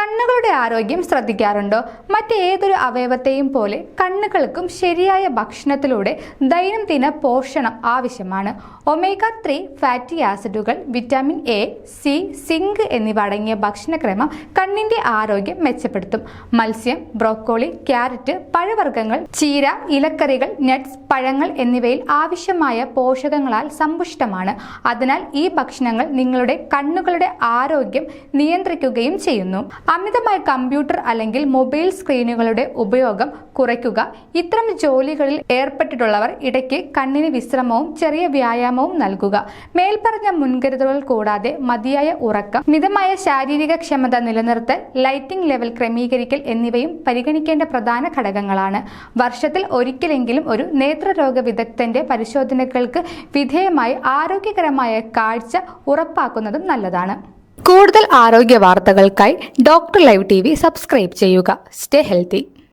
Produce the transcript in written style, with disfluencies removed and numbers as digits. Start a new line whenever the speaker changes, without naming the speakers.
കണ്ണുകളുടെ ആരോഗ്യം ശ്രദ്ധിക്കാറുണ്ടോ? മറ്റേതൊരു അവയവത്തെയും പോലെ കണ്ണുകൾക്കും ശരിയായ ഭക്ഷണത്തിലൂടെ ദൈനംദിന പോഷണം ആവശ്യമാണ്. ഒമേഗ-3 ഫാറ്റി ആസിഡുകൾ, വിറ്റാമിൻ എ, സി, സിങ്ക് എന്നിവ അടങ്ങിയ ഭക്ഷണക്രമം കണ്ണിന്റെ ആരോഗ്യം മെച്ചപ്പെടുത്തും. മത്സ്യം, ബ്രോക്കോളി, ക്യാരറ്റ്, പഴവർഗ്ഗങ്ങൾ, ചീര, ഇലക്കറികൾ, നട്ട്സ്, പഴങ്ങൾ എന്നിവയിൽ ആവശ്യമായ പോഷകങ്ങളാൽ സമ്പുഷ്ടമാണ്. അതിനാൽ ഈ ഭക്ഷണങ്ങൾ നിങ്ങളുടെ കണ്ണുകളുടെ ആരോഗ്യം നിയന്ത്രിക്കുകയും ചെയ്യുന്നു. അമിതമായ കമ്പ്യൂട്ടർ അല്ലെങ്കിൽ മൊബൈൽ സ്ക്രീനുകളുടെ ഉപയോഗം കുറയ്ക്കുക. ഇത്തരം ജോലികളിൽ ഏർപ്പെട്ടിട്ടുള്ളവർ ഇടയ്ക്ക് കണ്ണിന് വിശ്രമവും ചെറിയ വ്യായാമവും നൽകുക. മേൽപ്പറഞ്ഞ മുൻകരുതലുകൾ കൂടാതെ മതിയായ ഉറക്കം, മിതമായ ശാരീരിക ക്ഷമത നിലനിർത്തൽ, ലൈറ്റിംഗ് ലെവൽ ക്രമീകരിക്കൽ എന്നിവയും പരിഗണിക്കേണ്ട പ്രധാന ഘടകങ്ങളാണ്. വർഷത്തിൽ ഒരിക്കലെങ്കിലും ഒരു നേത്രരോഗ വിദഗ്ധന്റെ പരിശോധനകൾക്ക് വിധേയമായി ആരോഗ്യകരമായ കാഴ്ച ഉറപ്പാക്കുന്നതും നല്ലതാണ്. കൂടുതൽ ആരോഗ്യ വാർത്തകൾക്കായി ഡോക്ടർ ലൈവ് TV സബ്സ്ക്രൈബ് ചെയ്യുക. Stay healthy.